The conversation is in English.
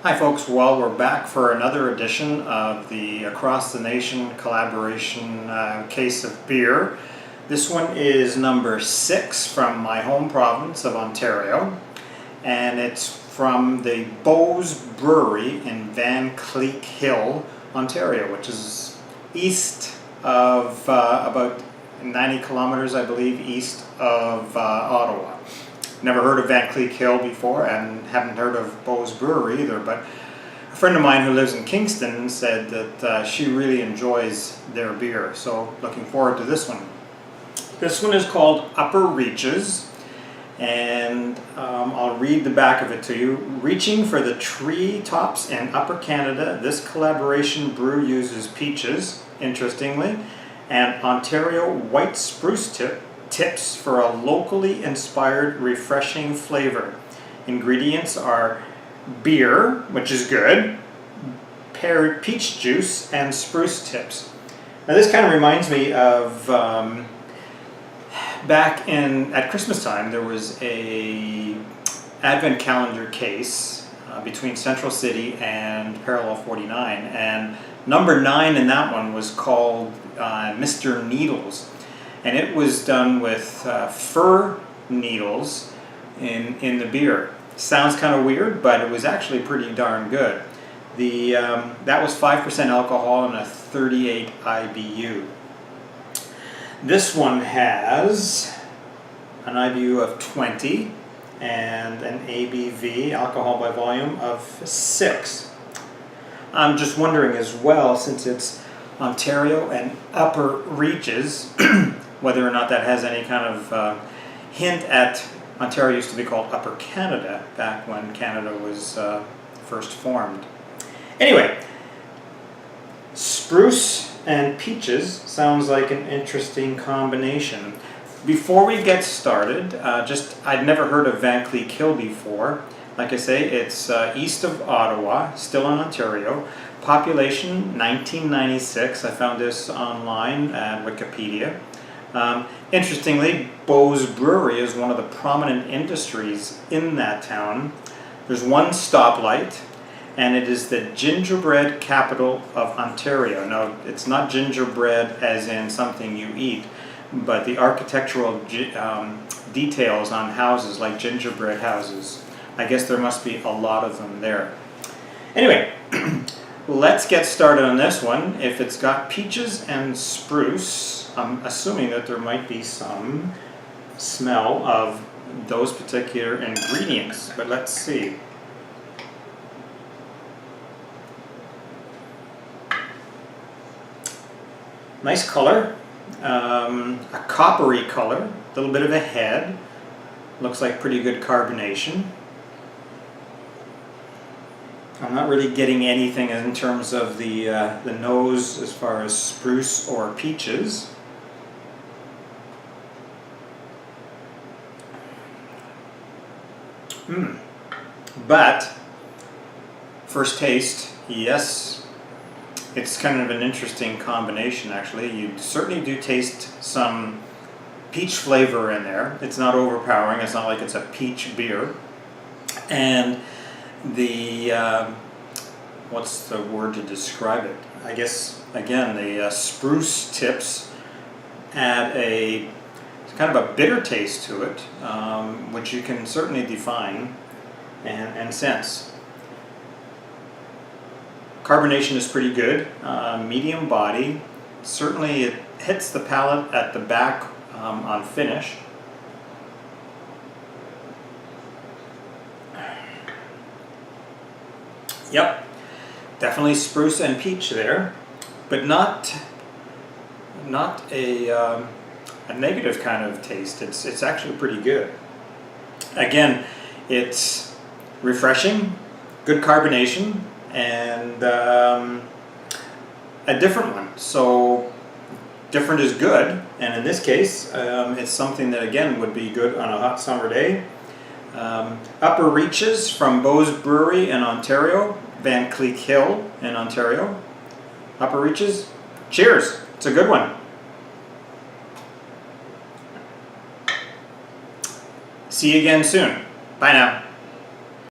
Hi folks, well we're back for another edition of the Across the Nation collaboration case of beer. This one is number 6 from my home province of Ontario, and it's from the Beau's Brewery in Vankleek Hill, Ontario, which is east of about 90 kilometers, I believe, east of Ottawa. Never heard of Vankleek Hill before and haven't heard of Beau's Brewery either, but a friend of mine who lives in Kingston said that she really enjoys their beer, so looking forward to this one. This one is called Upper Reaches, and I'll read the back of it to you. Reaching for the tree tops in Upper Canada, this collaboration brew uses peaches, interestingly, and Ontario white spruce tips for a locally inspired, refreshing flavor. Ingredients are beer, which is good, paired peach juice, and spruce tips. Now this kind of reminds me of back at Christmas time there was a advent calendar case between Central City and Parallel 49, and number 9 in that one was called Mr. Needles. And it was done with fir needles in the beer. Sounds kind of weird, but it was actually pretty darn good. That was 5% alcohol and a 38 IBU. This one has an IBU of 20 and an ABV, alcohol by volume, of 6. I'm just wondering as well, since it's Ontario and Upper Reaches, whether or not that has any kind of hint at Ontario used to be called Upper Canada back when Canada was first formed. Anyway, spruce and peaches sounds like an interesting combination. Before we get started, I'd never heard of Vankleek Hill before. Like I say, it's east of Ottawa, still in Ontario. Population 1996. I found this online at Wikipedia. Interestingly, Beau's Brewery is one of the prominent industries in that town. There's one stoplight, and it is the gingerbread capital of Ontario. Now, it's not gingerbread as in something you eat, but the architectural details on houses, like gingerbread houses. I guess there must be a lot of them there. Anyway, let's get started on this one. If it's got peaches and spruce, I'm assuming that there might be some smell of those particular ingredients, but let's see. Nice color, a coppery color, a little bit of a head, looks like pretty good carbonation. I'm not really getting anything in terms of the nose as far as spruce or peaches. But first taste, yes, it's kind of an interesting combination actually. You certainly do taste some peach flavor in there. It's not overpowering, it's not like it's a peach beer. And the what's the word to describe it? I guess again the spruce tips add kind of a bitter taste to it, which you can certainly define and sense. Carbonation is pretty good, medium body. Certainly it hits the palate at the back on finish. Yep, definitely spruce and peach there, but not a negative kind of taste. It's actually pretty good. Again, it's refreshing, good carbonation, and a different one. So different is good, and in this case, it's something that again would be good on a hot summer day. Upper Reaches from Beau's Brewery in Ontario, Vankleek Hill in Ontario. Upper Reaches, cheers, it's a good one. See you again soon. Bye now.